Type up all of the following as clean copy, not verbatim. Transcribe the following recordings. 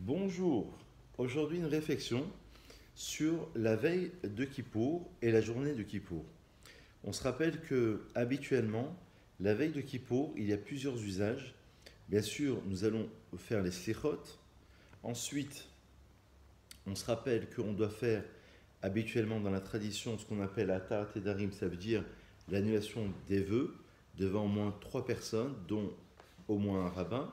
Bonjour, aujourd'hui une réflexion sur la veille de Kippour et la journée de Kippour. On se rappelle que habituellement, la veille de Kippour, il y a plusieurs usages. Bien sûr, nous allons faire les slichot. Ensuite, on se rappelle qu'on doit faire habituellement dans la tradition ce qu'on appelle Atar Tedarim, ça veut dire l'annulation des vœux devant au moins trois personnes, dont au moins un rabbin.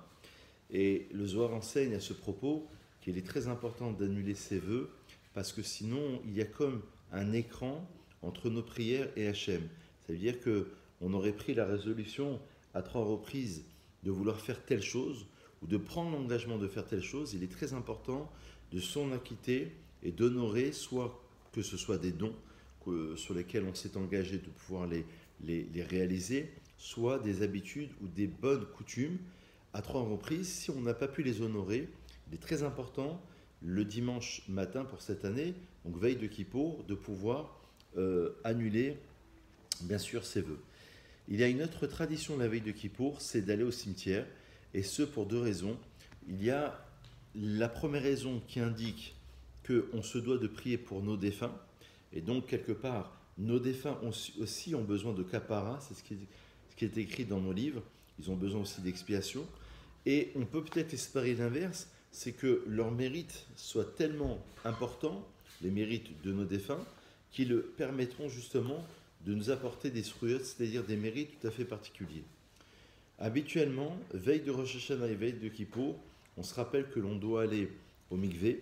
Et le Zohar enseigne à ce propos qu'il est très important d'annuler ses vœux parce que sinon il y a comme un écran entre nos prières et Hachem. Ça veut dire que on aurait pris la résolution à trois reprises de vouloir faire telle chose ou de prendre l'engagement de faire telle chose. Il est très important de s'en acquitter et d'honorer, soit que ce soit des dons sur lesquels on s'est engagé de pouvoir les réaliser, soit des habitudes ou des bonnes coutumes à trois reprises. Si on n'a pas pu les honorer, il est très important le dimanche matin pour cette année, donc veille de Kippour, de pouvoir annuler bien sûr ses vœux. Il y a une autre tradition la veille de Kippour, c'est d'aller au cimetière, et ce pour deux raisons. Il y a la première raison qui indique qu'on se doit de prier pour nos défunts, et donc quelque part, nos défunts aussi ont besoin de kapara, c'est ce qui est écrit dans nos livres, ils ont besoin aussi d'expiation. Et on peut peut-être espérer l'inverse, c'est que leurs mérites soient tellement importants, les mérites de nos défunts, qu'ils permettront justement de nous apporter des sruyot, c'est-à-dire des mérites tout à fait particuliers. Habituellement, veille de Rosh Hashanah et veille de Kippour, on se rappelle que l'on doit aller au mikvé.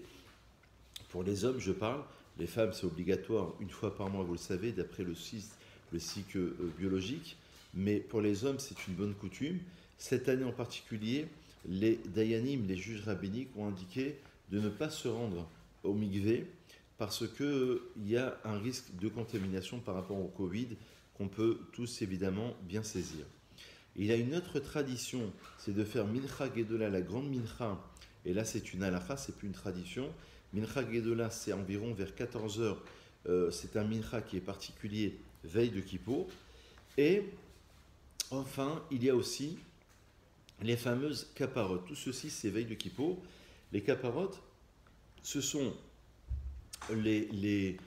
Pour les hommes, je parle. Les femmes, c'est obligatoire une fois par mois, vous le savez, d'après le cycle biologique. Mais pour les hommes, c'est une bonne coutume. Cette année en particulier, les dayanim, les juges rabbiniques, ont indiqué de ne pas se rendre au mikvé parce qu'il y a un risque de contamination par rapport au Covid qu'on peut tous évidemment bien saisir. Il y a une autre tradition, c'est de faire Mincha Gedola, la grande Mincha, et là c'est une halakha, c'est plus une tradition. Mincha Gedola, c'est environ vers 14 heures, c'est un Mincha qui est particulier, veille de Kippour. Et enfin, il y a aussi les fameuses caparottes. Tout ceci, c'est veille de Kippour. Les caparottes, ce sont les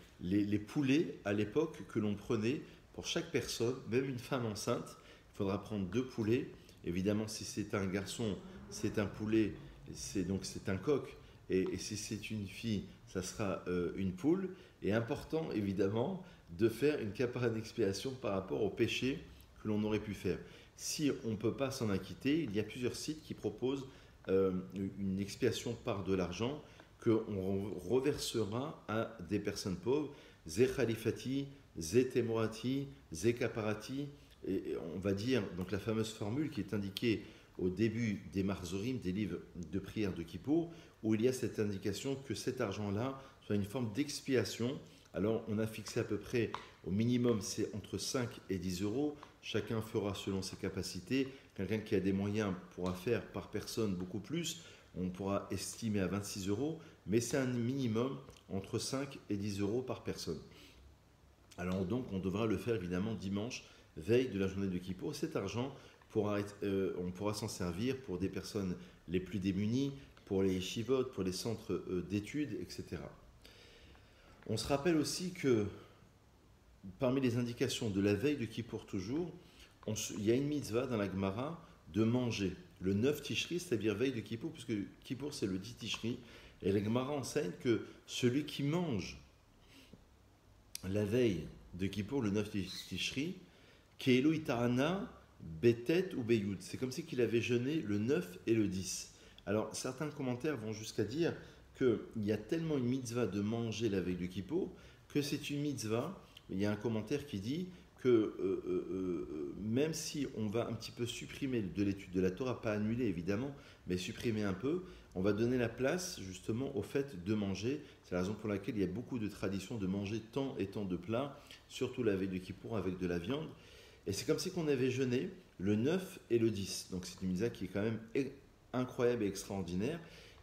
poulets à l'époque que l'on prenait pour chaque personne, même une femme enceinte. Il faudra prendre deux poulets. Évidemment, si c'est un garçon, c'est un poulet, c'est un coq. Et si c'est une fille, ça sera une poule. Et important, évidemment, de faire une capara d'expiation par rapport au péché que l'on aurait pu faire. Si on ne peut pas s'en acquitter, il y a plusieurs sites qui proposent une expiation par de l'argent qu'on reversera à des personnes pauvres. Ze Khalifati, Ze Temorati, Ze Kaparati, et on va dire donc la fameuse formule qui est indiquée au début des Marzorim, des livres de prière de Kippour, où il y a cette indication que cet argent-là soit une forme d'expiation. Alors on a fixé à peu près, au minimum c'est entre 5 et 10 euros, chacun fera selon ses capacités, quelqu'un qui a des moyens pourra faire par personne beaucoup plus, on pourra estimer à 26 euros, mais c'est un minimum entre 5 et 10 euros par personne. Alors donc on devra le faire évidemment dimanche, veille de la journée de Kippour. Cet argent, on pourra s'en servir pour des personnes les plus démunies, pour les yeshivot, pour les centres d'études, etc. On se rappelle aussi que parmi les indications de la veille de Kippour toujours, il y a une mitzvah dans la Gemara de manger le 9 Tishri, c'est-à-dire veille de Kippour, puisque Kippour c'est le 10 Tishri, et la Gemara enseigne que celui qui mange la veille de Kippour, le 9 Tishri, Keilo Itarana, Betet ou Beyoud, c'est comme si qu'il avait jeûné le 9 et le 10. Alors certains commentaires vont jusqu'à dire qu'il y a tellement une mitzvah de manger la veille de Kippour que c'est une mitzvah. Il y a un commentaire qui dit que même si on va un petit peu supprimer de l'étude de la Torah, pas annuler évidemment, mais supprimer un peu, on va donner la place justement au fait de manger. C'est la raison pour laquelle il y a beaucoup de traditions de manger tant et tant de plats, surtout la veille de Kippour avec de la viande. Et c'est comme si qu'on avait jeûné le 9 et le 10. Donc c'est une mitzvah qui est quand même incroyable et extraordinaire.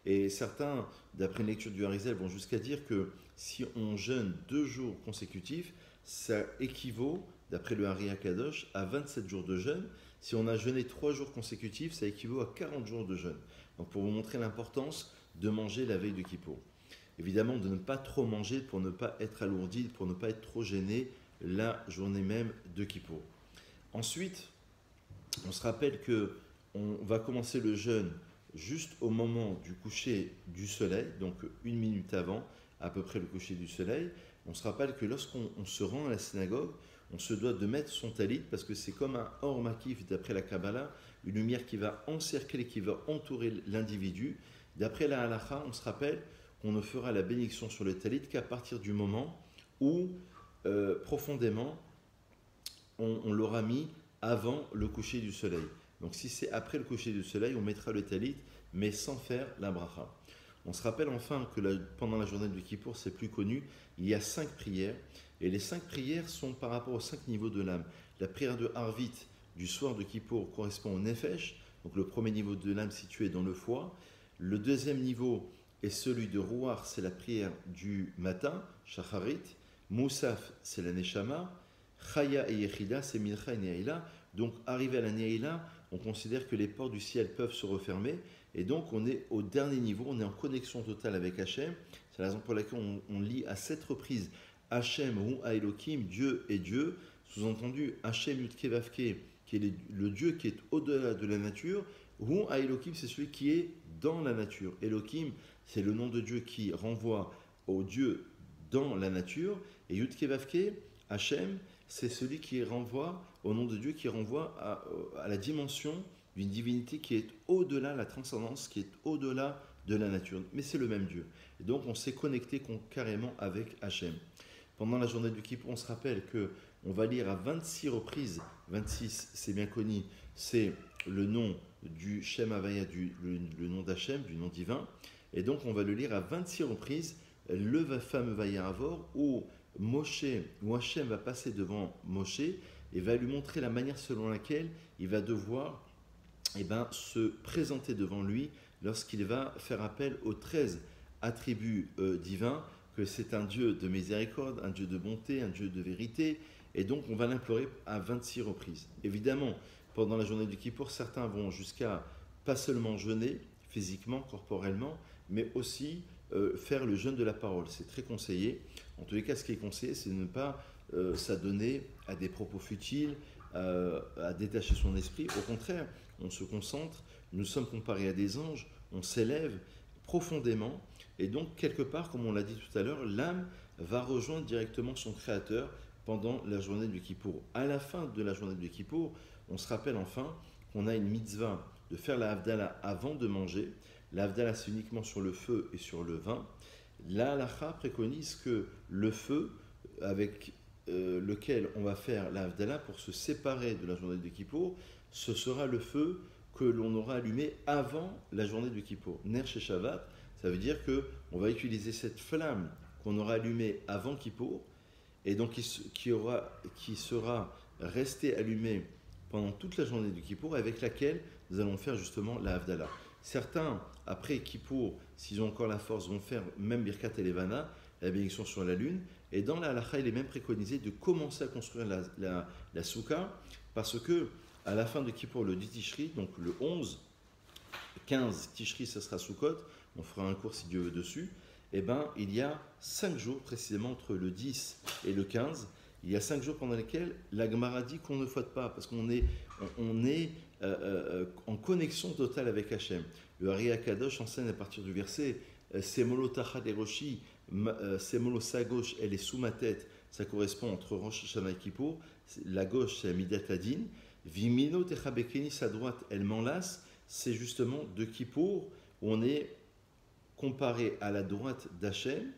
Et certains, d'après une lecture du Harizal, vont jusqu'à dire que si on jeûne 2 jours consécutifs, ça équivaut, d'après le Hari Akadosh, à 27 jours de jeûne. Si on a jeûné 3 jours consécutifs, ça équivaut à 40 jours de jeûne. Donc pour vous montrer l'importance de manger la veille de Kippour. Évidemment, de ne pas trop manger pour ne pas être alourdi, pour ne pas être trop gêné la journée même de Kippour. Ensuite, on se rappelle que on va commencer le jeûne juste au moment du coucher du soleil, donc 1 minute avant, à peu près le coucher du soleil. On se rappelle que lorsqu'on se rend à la synagogue, on se doit de mettre son talit parce que c'est comme un or makif d'après la Kabbalah, une lumière qui va encercler, qui va entourer l'individu. D'après la halakha, on se rappelle qu'on ne fera la bénédiction sur le talit qu'à partir du moment où profondément on l'aura mis avant le coucher du soleil. Donc si c'est après le coucher du soleil, on mettra le talit, mais sans faire la bracha. On se rappelle enfin que pendant la journée de Kippour, c'est plus connu, il y a 5 prières, et les 5 prières sont par rapport aux 5 niveaux de l'âme. La prière de Harvit du soir de Kippour correspond au Nefesh, donc le premier niveau de l'âme situé dans le foie. Le deuxième niveau est celui de Rouar, c'est la prière du matin, Shacharit. Moussaf, c'est la Neshama. Chaya et Yechida, c'est Mincha et Neila. Donc, arrivé à la Neila, on considère que les portes du ciel peuvent se refermer. Et donc, on est au dernier niveau, on est en connexion totale avec Hachem. C'est la raison pour laquelle on lit à 7 reprises Hachem ou Elohim, Dieu est Dieu. Sous-entendu, Hachem Yudke Vavke, qui est le Dieu qui est au-delà de la nature. Ou Elohim, c'est celui qui est dans la nature. Elohim, c'est le nom de Dieu qui renvoie au Dieu dans la nature. Et Yudke Vavke, Hachem, c'est celui qui renvoie au nom de Dieu, qui renvoie à la dimension d'une divinité qui est au-delà, la transcendance qui est au-delà de la nature. Mais c'est le même Dieu. Et donc on s'est connecté carrément avec Hachem. Pendant la journée du Kippour, on se rappelle qu'on va lire à 26 reprises, 26 c'est bien connu, c'est le nom du Shem Havaya, le nom d'Hachem, du nom divin. Et donc on va le lire à 26 reprises, le fameux Vaya Avor, où Hachem va passer devant Moshe et va lui montrer la manière selon laquelle il va devoir se présenter devant lui lorsqu'il va faire appel aux 13 attributs divins, que c'est un Dieu de miséricorde, un Dieu de bonté, un Dieu de vérité, et donc on va l'implorer à 26 reprises. Évidemment, pendant la journée du Kippour, certains vont jusqu'à pas seulement jeûner physiquement, corporellement, mais aussi faire le jeûne de la parole. C'est très conseillé. En tous les cas, ce qui est conseillé, c'est de ne pas s'adonner à des propos futiles, à détacher son esprit. Au contraire, on se concentre, nous sommes comparés à des anges, on s'élève profondément, et donc quelque part, comme on l'a dit tout à l'heure, l'âme va rejoindre directement son Créateur pendant la journée du Kippour. À la fin de la journée du Kippour, on se rappelle enfin qu'on a une mitzvah de faire la Havdalah avant de manger. La Havdalah, c'est uniquement sur le feu et sur le vin. La halakha préconise que le feu avec lequel on va faire la Havdalah pour se séparer de la journée de Kippour, ce sera le feu que l'on aura allumé avant la journée de Kippour. Ner chez Shabbat, ça veut dire qu'on va utiliser cette flamme qu'on aura allumée avant Kippour, et donc qui sera restée allumée pendant toute la journée du Kippour, avec laquelle nous allons faire justement la Havdalah. Certains, après Kippour, s'ils ont encore la force, vont faire même Birkat Elevana, la bénédiction sur la lune. Et dans la halakha, il est même préconisé de commencer à construire la soukha, parce que à la fin de Kippour, le 10 Tishri, donc le 11, 15 Tishri, ce sera Sukkot, on fera un cours si Dieu veut dessus, il y a 5 jours précisément entre le 10 et le 15, il y a 5 jours pendant lesquels la Gemara dit qu'on ne faute pas, parce qu'on est en connexion totale avec Hachem. Le Ari Akadosh enseigne à partir du verset Semolo Tachad et Roshi, Semolo sa gauche, elle est sous ma tête, ça correspond entre Rosh Hashanah et Kippour. La gauche, c'est Midat Adin. Vimino Techabekeni, sa droite, elle m'enlace. C'est justement de Kippour où on est comparé à la droite d'Hachem.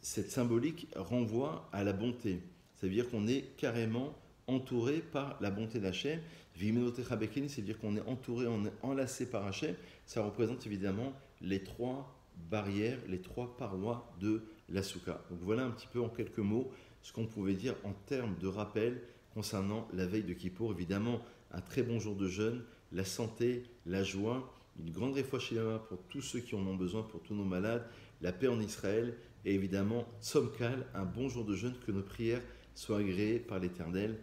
Cette symbolique renvoie à la bonté. Ça veut dire qu'on est carrément entouré par la bonté d'Hachem. Vimino Techabekeni, c'est-à-dire qu'on est entouré, on est enlacé par Hachem. Ça représente évidemment les 3 barrières, les 3 parois de la soukha. Donc voilà un petit peu en quelques mots ce qu'on pouvait dire en termes de rappel concernant la veille de Kippour. Évidemment, un très bon jour de jeûne, la santé, la joie, une grande réfouach shlema pour tous ceux qui en ont besoin, pour tous nos malades, la paix en Israël et évidemment, Tzom Kal, un bon jour de jeûne, que nos prières soient agréées par l'Éternel.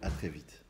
À très vite.